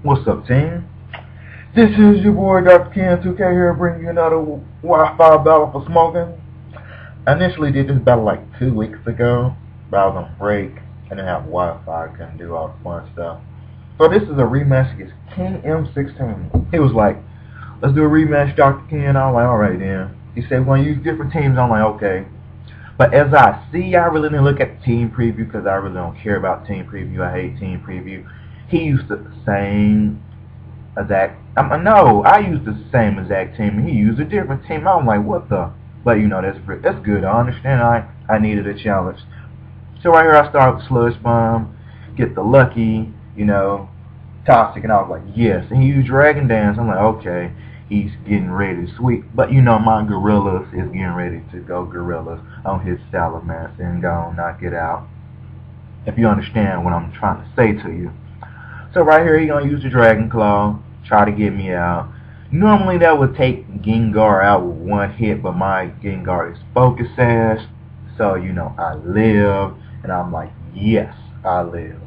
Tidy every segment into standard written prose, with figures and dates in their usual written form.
What's up, team? This is your boy DoctorKen2k here, bringing you another Wi-Fi battle for Smogon. I initially did this battle like 2 weeks ago, but I was on break. I didn't have Wi-Fi, I couldn't do all the fun stuff. So this is a rematch against Kingm16. He was like, let's do a rematch, Dr. Ken. I was like, alright then. He said, we're going to use different teams. I'm like, okay. But as I really didn't look at the team preview because I really don't care about team preview. I hate team preview. He used the same exact. I used the same exact team. He used a different team. I'm like, what the? But you know, that's good. I understand. I needed a challenge. So right here, I start with Sludge Bomb, get the Lucky, Toxic, and I was like, yes. And he used Dragon Dance. I'm like, okay. He's getting ready to sweep. But my Gorillas is getting ready to go Gorillas on his Salamander and go knock it out. If you understand what I'm trying to say to you. So right here, he's going to use the Dragon Claw, try to get me out. Normally that would take Gengar out with one hit, but my Gengar is Focus Sash. So, I live. And I'm like, yes, I live.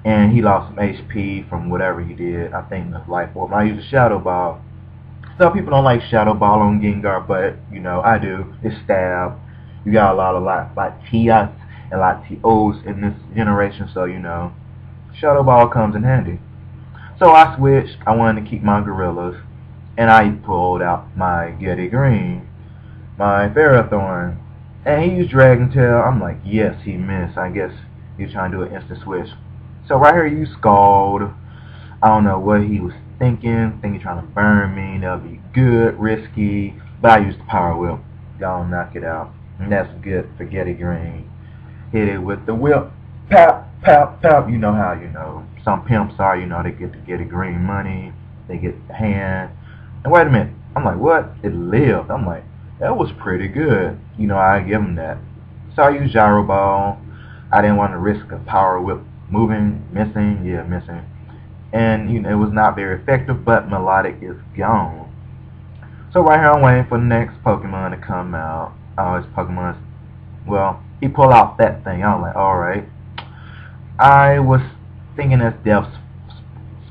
And he lost some HP from whatever he did. I think the Life Orb. I use a Shadow Ball. Some people don't like Shadow Ball on Gengar, but, I do. It's Stab. You got a lot of TIs and a lot of TOs in this generation, so, Shadow Ball comes in handy. So I switched. I wanted to keep my Gorillas. And I pulled out my Getty Green, my Ferrothorn. And he used Dragon Tail. I'm like, yes, he missed. I guess he's trying to do an instant switch. So right here, you Scald. I don't know what he was thinking. Think he's trying to burn me. That'll be good, risky. But I used the Power Whip. Gonna knock it out. And that's good for Getty Green. Hit it with the whip. Pop, pop, pop. You know how, some pimps are, they get to Getty Green money. They get the hand. And wait a minute. I'm like, what? It lived. I'm like, that was pretty good. I give him that. So I used Gyro Ball. I didn't want to risk a Power Whip moving, missing. Yeah, missing. And, it was not very effective, but Melodic is gone. So right here, I'm waiting for the next Pokemon to come out. Oh, his Pokemon's, well, he pulled out that thing. I was like, alright. I was thinking that's Death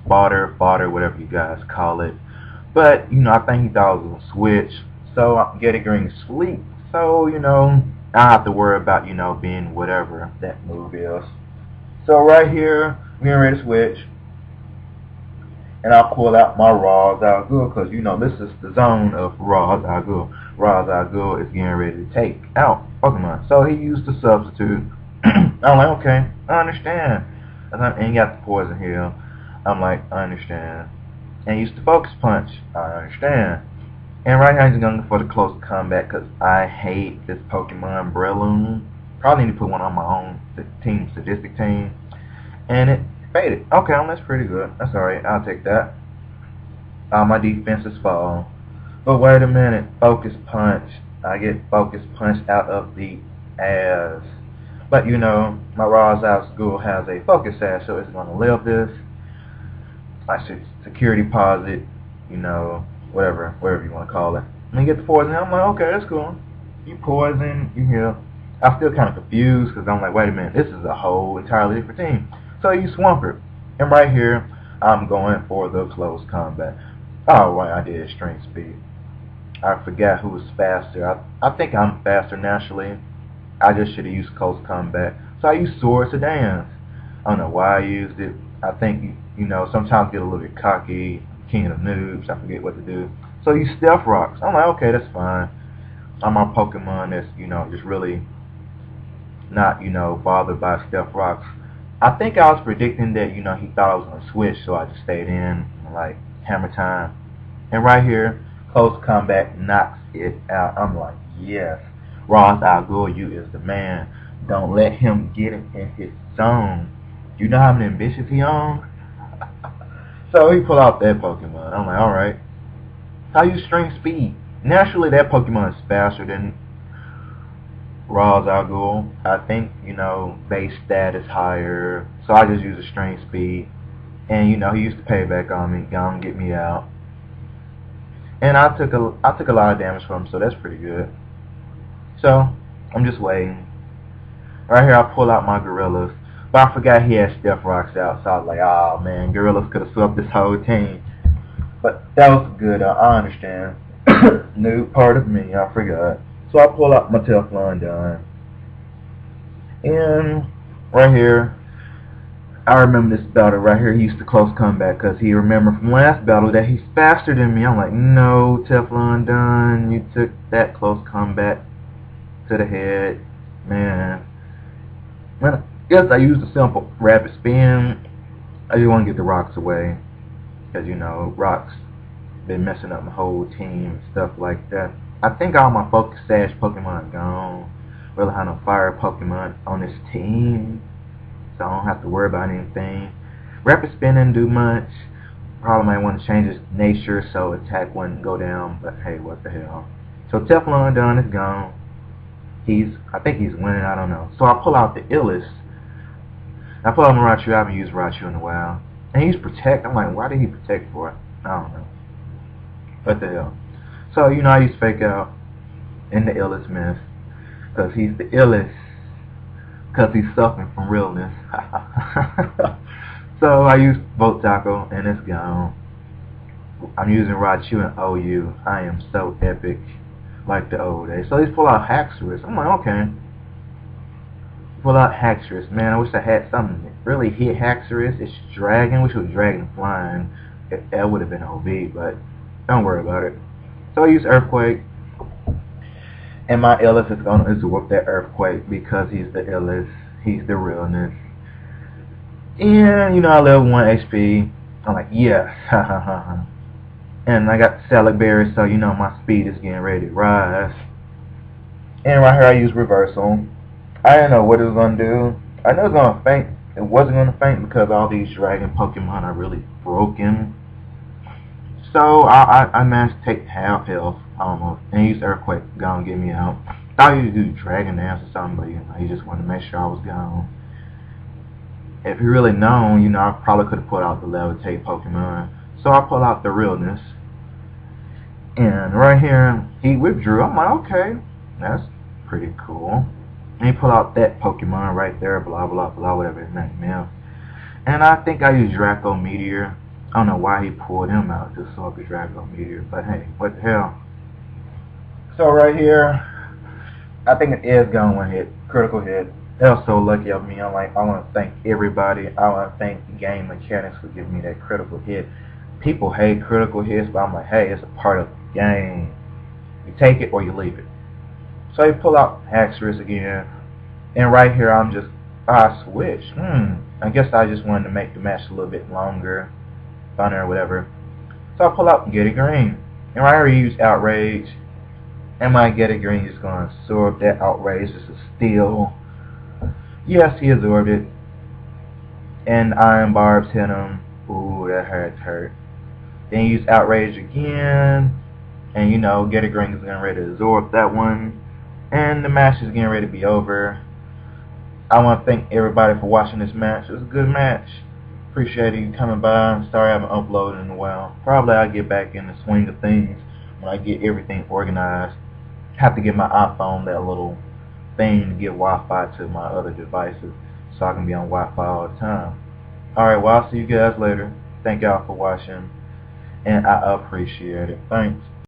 Spotter, Fodder, whatever you guys call it. But, I think he thought it was a switch. So I'm getting Green Sleep. So, I don't have to worry about, being whatever that move is. So right here, we're ready to switch. And I'll pull out my Raw Zalgul because, this is the zone of Raw Zalgul. Raw Zalgul is getting ready to take out Pokemon. So he used the substitute. I'm like, okay, I understand. And he got the Poison Heal. I'm like, I understand. And he used the Focus Punch. I understand. And right here, he's going to go for the close combat because I hate this Pokemon Breloom. Probably need to put one on my own team, Sadistic team. And it faded. Okay, that's pretty good. That's alright. I'll take that. My defenses fall. But wait a minute. Focus Punch. I get Focus Punch out of the ass. But, my Raw Zalgul has a Focus Sash, so it's going to live this. I should security deposit, whatever you want to call it. And you get the poison. I'm like, okay, that's cool. You poison, you heal. I'm still kind of confused because I'm like, wait a minute, this is a whole entirely different team. So you Swampert. And right here, I'm going for the close combat. Oh, right, I did Strength Speed. I forgot who was faster. I think I'm faster naturally. I just should have used close combat. So I used Sword to Dance. I don't know why I used it. I think, sometimes get a little bit cocky. King of Noobs, I forget what to do. So you Stealth Rocks. I'm like, okay, that's fine. I'm a Pokemon that's, just really not, bothered by Stealth Rocks. I think I was predicting that, he thought I was going to switch, so I just stayed in, like, Hammer Time. And right here, close combat knocks it out. I'm like, yes. Raw Zalgul, you is the man. Don't let him get it in his zone. You know how many ambitions he owns? So he pulled out that Pokemon. I'm like, alright. I use Strength Speed. Naturally, that Pokemon is faster than Raw Zalgul. I think, base stat is higher. So I just use a Strength Speed. And, he used to pay back on me. Gonna get me out. And I took a lot of damage from him, so that's pretty good. So, I'm just waiting. Right here, I pull out my Gorillas. But I forgot he had Steph Rocks out, so I was like, oh man, Gorillas could have swept this whole team. But that was good, I understand. New part of me, I forgot. So I pull out my Teflon Don. And right here, I remember this battle right here. He used to close comeback because he remembered from last battle that he's faster than me. I'm like, no, Teflon Don, you took that close comeback to the head. Man, I guess I used a simple rapid spin. I just want to get the rocks away. Because, you know, rocks been messing up my whole team and stuff like that. I think all my Focus Sash Pokemon are gone. Really have no fire Pokemon on this team, so I don't have to worry about anything. Rapid Spin didn't do much. Probably might want to change its nature so attack wouldn't go down, but hey, what the hell. So Teflon Don is gone. I think he's winning, I don't know. So I pull out the illest. I pull out my Raichu. I haven't used Raichu in a while. And he's Protect. I'm like, why did he Protect for it? I don't know. What the hell. So, you know, I use Fake Out in the illest myth. Because he's the illest. Because he's suffering from realness. So I use Volt Tackle and it's gone. I'm using Raichu and OU. I am so epic. Like the old days. So he's pull out Haxorus. I'm like, okay. Pull out Haxorus. Man, I wish I had something that really hit Haxorus. It's Dragon. Wish it was Dragon flying. That would have been OB, but don't worry about it. So I use Earthquake. And my illest is going to absorb that Earthquake because he's the illest. He's the realness. And, you know, I level 1 HP. I'm like, yes. And I got Salad Berry, so, you know, my speed is getting ready to rise. And right here I use Reversal. I didn't know what it was going to do. I know it was going to faint. It wasn't going to faint because all these Dragon Pokemon are really broken. So I managed to take half health almost and use Earthquake gonna get me out. Thought you do Dragon Dance or something, but you know, he just wanted to make sure I was gone. If he really known, you know, I probably could have put out the Levitate Pokemon. So I pull out the Realness. And right here, he withdrew. I'm like, okay, that's pretty cool. And he pulled out that Pokemon right there, blah blah blah, whatever his name is. And I think I used Draco Meteor. I don't know why he pulled him out just so I could Draco Meteor, but hey, what the hell. So right here, I think it is going to hit, critical hit. That was so lucky of me. I want to thank everybody. I want to thank Game Mechanics for giving me that critical hit. People hate critical hits, but I'm like, hey, it's a part of the game. You take it or you leave it. So you pull out Haxorus again, and right here I switch. I guess I just wanted to make the match a little bit longer, funner or whatever. So I pull out Get It Green, and right here I use Outrage, and my Get It Green is going to absorb that Outrage. It's a steal. Yes, he absorbed it, and Iron Barbs hit him. Ooh, that hurt. Then use Outrage again, and you know, Get It Green is getting ready to absorb that one. And the match is getting ready to be over. I want to thank everybody for watching this match. It was a good match. Appreciate you coming by. I'm sorry I haven't uploaded in a while. Probably I'll get back in the swing of things when I get everything organized. Have to get my iPhone that little thing to get Wi-Fi to my other devices so I can be on Wi-Fi all the time. Alright, well, I'll see you guys later. Thank y'all for watching, and I appreciate it. Thanks.